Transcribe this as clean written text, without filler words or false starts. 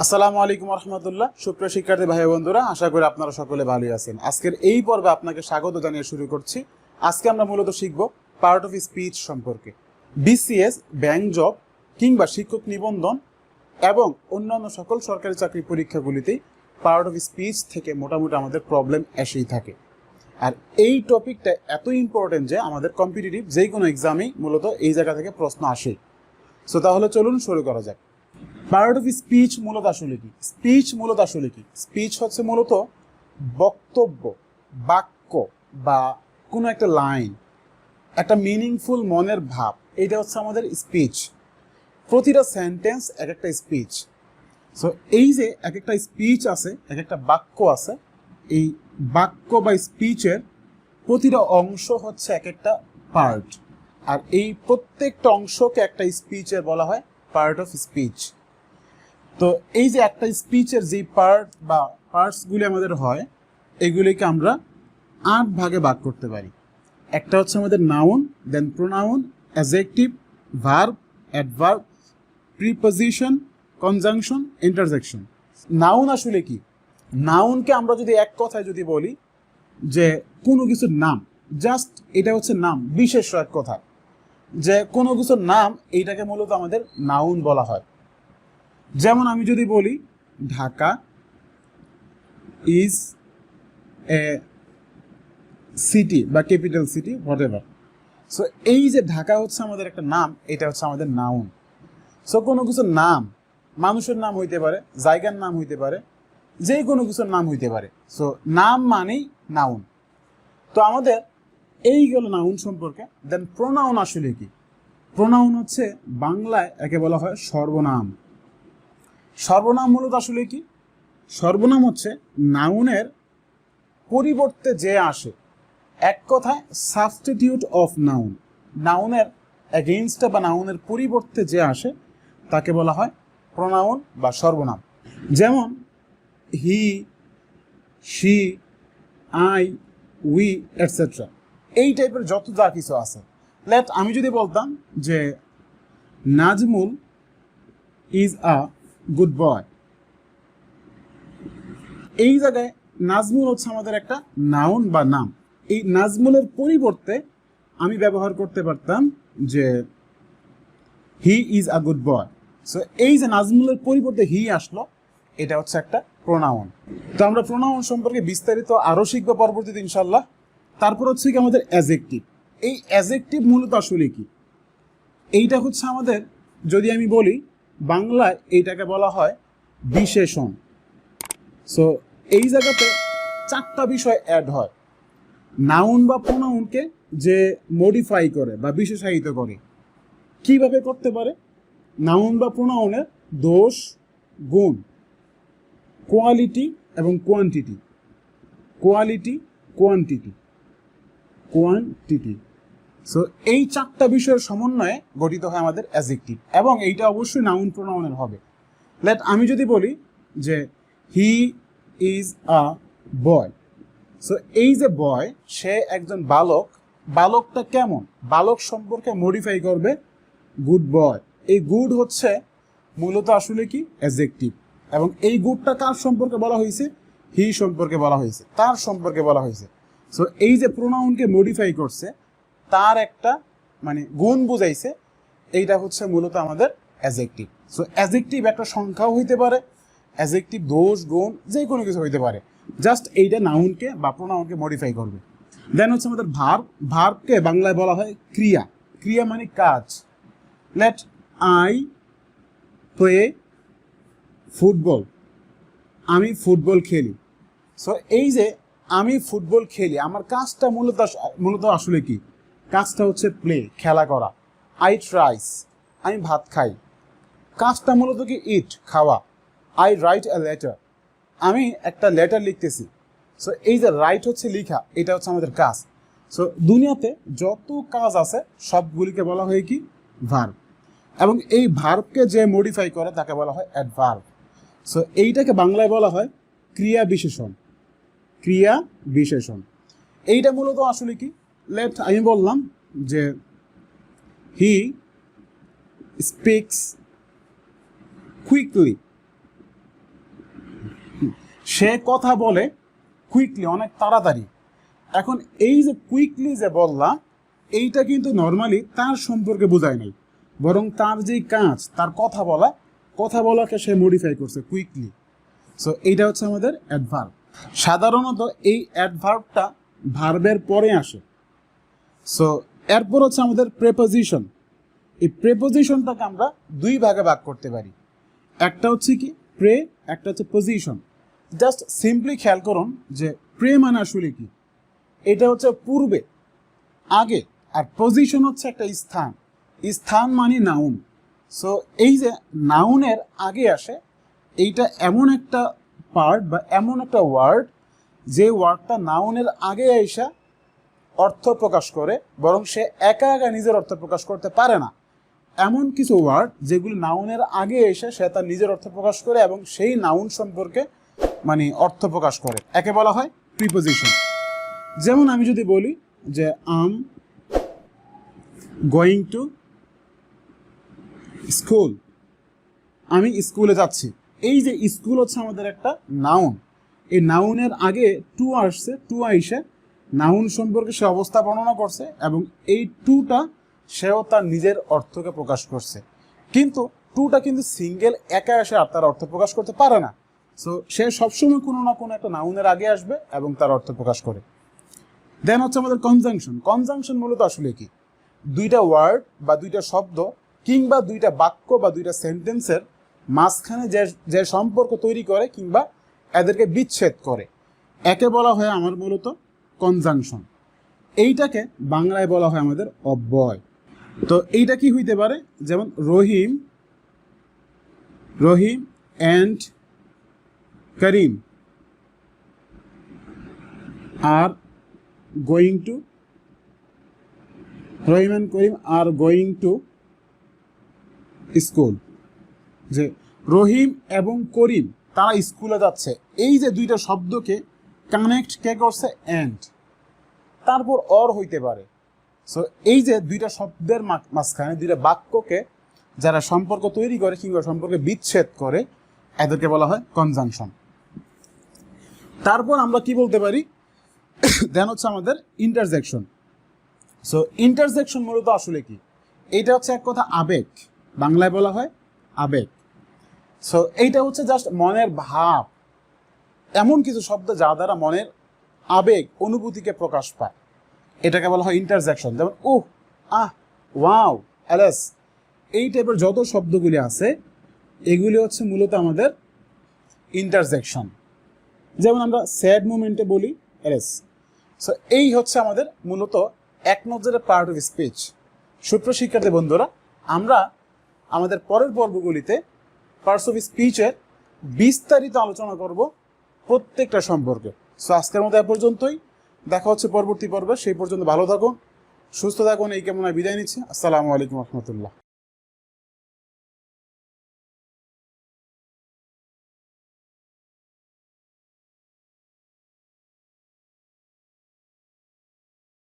আসসালামু আলাইকুম রহমতুল্লাহ। সুপ্রিয় শিক্ষার্থী ভাই বন্ধুরা, আশা করি আপনারা সকলে ভালোই আছেন। আজকের এই পর্বে আপনাকে স্বাগত জানিয়ে শুরু করছি। আজকে আমরা মূলত শিখব পার্ট অফ স্পিচ সম্পর্কে। বিসিএস, ব্যাংক জব কিংবা শিক্ষক নিবন্ধন এবং অন্যান্য সকল সরকারি চাকরি পরীক্ষাগুলিতেই পার্ট অফ স্পিচ থেকে মোটামুটি আমাদের প্রবলেম এসেই থাকে। আর এই টপিকটা এত ইম্পর্টেন্ট যে আমাদের কম্পিটিটিভ যে কোনো এক্সামেই মূলত এই জায়গা থেকে প্রশ্ন আসেই। সো তাহলে চলুন শুরু করা যাক। পার্ট অফ স্পিচ মূলত আসলে কি? স্পিচ হচ্ছে মূলত বক্তব্য, বাক্য বা কোনো একটা লাইন, একটা মিনিংফুল মনের ভাব, এটা হচ্ছে আমাদের স্পিচ। প্রতিটা সেন্টেন্স এক একটা স্পিচ। সো এই যে এক একটা স্পিচ আছে, এক একটা বাক্য আছে, এই বাক্য বা স্পিচের প্রতিটা অংশ হচ্ছে এক একটা পার্ট। আর এই প্রত্যেকটা অংশকে একটা স্পিচের বলা হয় পার্ট অফ স্পিচ। তো এই যে একটা স্পিচের যে পার্ট বা পার্টসগুলি আমাদের হয়, এগুলিকে আমরা 8 ভাগে ভাগ করতে পারি। একটা হচ্ছে আমাদের noun, then pronoun, adjective, verb, adverb, preposition, conjunction, interjection. Noun আসলে কি? নাউনকে আমরা যদি এক কথায় যদি বলি যে কোনো কিছুর নাম, জাস্ট এটা হচ্ছে নাম, বিশেষ এক কথা যে কোনো কিছুর নাম, এইটাকে মূলত আমাদের নাউন বলা হয়। যেমন আমি যদি বলি ঢাকা ইজ এ সিটি বা capital city, what ever. So এই যে ঢাকা হচ্ছে আমাদের একটা নাম, এটা হচ্ছে আমাদের নাউন। সো কোনো কিছুর নাম, মানুষের নাম হইতে পারে, জায়গার নাম হইতে পারে, যে কোনো কিছুর নাম হইতে পারে। সো নাম মানেই নাউন। তো আমাদের এই গেল নাউন সম্পর্কে। দেন প্রোনাউন আসলে কি? প্রোনাউন হচ্ছে বাংলায় একে বলা হয় সর্বনাম। সর্বনাম মূলত আসলে কি? সর্বনাম হচ্ছে নাউনের পরিবর্তে যে আসে, এক কথায় সাবস্টিটিউট অফ নাউন। নাউনের এগেইনস্টে বা নাউনের পরিবর্তে যে আসে তাকে বলা হয় প্রোনাউন বা সর্বনাম। যেমন হি, শি, আই, উই এটসেট্রা, এই টাইপের যত যা কিছু আছে। আমি যদি বলতাম যে Nazmul is a good boy, এই জায়গায় নাজমুল হচ্ছে আমাদের একটা নাউন বা নাম। এই নাজমুলের পরিবর্তে আমি ব্যবহার করতে পারতাম যে he is a good boy. So এই যে নাজমুলের পরিবর্তে হি আসলো, এটা হচ্ছে একটা প্রোনাউন। তো আমরা প্রোনাউন সম্পর্কে বিস্তারিত আরও শিখবো পরবর্তীতে ইনশাল্লাহ। তারপর হচ্ছে কি আমাদের অ্যাডজেক্টিভ। এই অ্যাডজেক্টিভ মূলত আসলে কি? এইটা হচ্ছে আমাদের, যদি আমি বলি বাংলায়, এইটাকে বলা হয় বিশেষণ। সো এই জায়গাতে 4টা বিষয় অ্যাড হয়। নাউন বা প্রোনাউনকে যে মডিফাই করে বা বিশেষায়িত করে, কিভাবে করতে পারে? নাউন বা প্রোনাউনের দোষ, গুণ, কোয়ালিটি এবং quantity. Quality, quantity, quantity. So এই 4টা বিষয়ের সমন্বয়ে গঠিত হয় আমাদের অ্যাডজেক্টিভ, এবং এইটা অবশ্যই নাউন প্রোনাউনের হবে। আমি যদি বলি যে he is a boy. So এই যে বয়, সে একজন বালক। বালকটা কেমন? বালক সম্পর্কে মডিফাই করবে গুড বয়। এই গুড হচ্ছে মূলত আসলে কি? অ্যাডজেক্টিভ। এবং এই গুডটা কার সম্পর্কে বলা হয়েছে? হি সম্পর্কে বলা হয়েছে, তার সম্পর্কে বলা হয়েছে। সো এই যে প্রোনাউনকে মডিফাই করছে, তার একটা মানে গুণ বুঝাইছে, এইটা হচ্ছে মূলত আমাদের অ্যাডজেক্টিভ। সো অ্যাডজেক্টিভ একটা সংখ্যাও হইতে পারে, অ্যাডজেক্টিভ দোষ, গুণ, যে কোনো কিছু হইতে পারে। জাস্ট এইটা নাউনকে বা প্রোনাউনকে মডিফাই করবে। দেন হচ্ছে আমাদের ভার্ব। ভার্বকে বাংলায় বলা হয় ক্রিয়া। ক্রিয়া মানে কাজ। আই প্লে ফুটবল, আমি ফুটবল খেলি। সো এই যে আমি ফুটবল খেলি, আমার কাজটা মূলত আসলে কি? কাজটা হচ্ছে প্লে, খেলা করা। আই ট্রাইস, আমি ভাত খাই। কাজটা মূলত কি? ইট, খাওয়া। আই রাইট এ লেটার, আমি একটা লেটার লিখতেছি। সো এই যে রাইট হচ্ছে লিখা, এটা হচ্ছে আমাদের কাজ। সো দুনিয়াতে যত কাজ আছে সবগুলিকে বলা হয় কি? ভার্ব। এবং এই ভার্বকে যে মডিফাই করে তাকে বলা হয় অ্যাডভার্ব। সো এইটাকে বাংলায় বলা হয় ক্রিয়া বিশেষণ। ক্রিয়া বিশেষণ এইটা মূলত আসলে কি? আমি বললাম যে হি স্পিক্স কুইকলি, সে কথা বলে কুইকলি, অনেক তাড়াতাড়ি। এখন এই যে কুইকলি যে বললাম, এইটা কিন্তু নর্মালি তার সম্পর্কে বোঝায় নাই, বরং তার যেই কাজ, তার কথা বলাকে সে মডিফাই করছে কুইকলি। সো এইটা হচ্ছে আমাদের অ্যাডভার্ব। সাধারণত এই অ্যাডভার্বটা ভার্বের পরে আসে। সো এরপর হচ্ছে আমাদের প্রেপোজিশন। এই প্রেপোজিশনটাকে আমরা দুই ভাগে ভাগ করতে পারি, একটা হচ্ছে কি প্রে, একটা হচ্ছে পজিশন। জাস্ট সিম্পলি খেয়াল করুন যে প্রে মানে আসলে কি, এটা হচ্ছে পূর্বে, আগে, আর পজিশন হচ্ছে একটা স্থান। স্থান মানে নাউন। সো এই যে নাউনের আগে আসে, এইটা এমন একটা পার্ট বা এমন একটা ওয়ার্ড, যে ওয়ার্ডটা নাউনের আগে এসে অর্থ প্রকাশ করে, বরং সে একা একা নিজের অর্থ প্রকাশ করতে পারে না। এমন কিছু ওয়ার্ড যেগুলি নাউনের আগে এসে সে তার নিজের অর্থ প্রকাশ করে এবং সেই নাউন সম্পর্কে মানে অর্থ প্রকাশ করে, একে বলা হয় প্রিপোজিশন। যেমন আমি যদি বলি যে আম গোয়িং টু স্কুল, আমি স্কুলে যাচ্ছি। এই যে স্কুল হচ্ছে আমাদের একটা নাউন, এই নাউনের আগে টু আসছে, টু আইসে নাউন সম্পর্কে সে অবস্থা বর্ণনা করছে এবং এই টুটা সেও তার নিজের অর্থকে প্রকাশ করছে। কিন্তু টুটা কিন্তু সিঙ্গেল একা এসে আর তার অর্থ প্রকাশ করতে পারে না। সো সে সবসময় কোনো না কোনো একটা নাউনের আগে আসবে এবং তার অর্থ প্রকাশ করে। দেন হচ্ছে আমাদের কনজাংশন। কনজাংশন মূলত আসলে কি, দুইটা ওয়ার্ড বা দুইটা শব্দ কিংবা দুইটা বাক্য বা দুইটা সেন্টেন্সের মাঝখানে যে সম্পর্ক তৈরি করে কিংবা এদেরকে বিচ্ছেদ করে, একে বলা হয় আমার মূলত কনজাংশন। এইটাকে বাংলায় বলা হয় আমাদের অব্যয়। তো এইটা কি হইতে পারে, যেমন Rahim and Karim are going to, Rahim and Karim are going to school. যে রহিম এবং করিম তারা স্কুলে যাচ্ছে, এই যে দুইটা শব্দকে কানেক্ট কে করছে, অ্যান্ড, তারপর অর হইতে পারে। সো এই যে দুইটা শব্দের মাঝখানে দুইটা বাক্যকে যারা সম্পর্ক তৈরি করে কিংবা সম্পর্কে বিচ্ছেদ করে, এদেরকে বলা হয় কনজাংশন। তারপর আমরা কি বলতে পারি, দেন হচ্ছে আমাদের ইন্টারজেকশন। সো ইন্টারজেকশন মূলত আসলে কি, এইটা হচ্ছে এক কথা আবেগ, বাংলায় বলা হয় আবেগ। সো এইটা হচ্ছে জাস্ট মনের ভাব, এমন কিছু শব্দ যা দ্বারা মনের আবেগ অনুভূতিকে প্রকাশ পায়, এটাকে বলা হয় ইন্টারজেকশন। যেমন উহ, আহ, ওয়াও, অ্যালেস, এই টাইপের যত শব্দগুলি আছে এগুলি হচ্ছে মূলত আমাদের ইন্টারজেকশন। যেমন আমরা স্যাড মোমেন্টে বলি অ্যালেস। সো এই হচ্ছে আমাদের মূলত এক নজরে পার্ট অফ স্পিচ। সুপ্রিয় শিক্ষার্থী বন্ধুরা, আমরা আমাদের পরের পর্বগুলিতে পার্টস অফ স্পিচের বিস্তারিত আলোচনা করব প্রত্যেকটা সম্পর্কে। সো আজকের মতো এ পর্যন্তই, দেখা হচ্ছে পরবর্তী পর্বে। সেই পর্যন্ত ভালো থাকুন, সুস্থ থাকুন, এই কামনায় বিদায় নিচ্ছি। আসসালামু আলাইকুম রহমতুল্লাহ।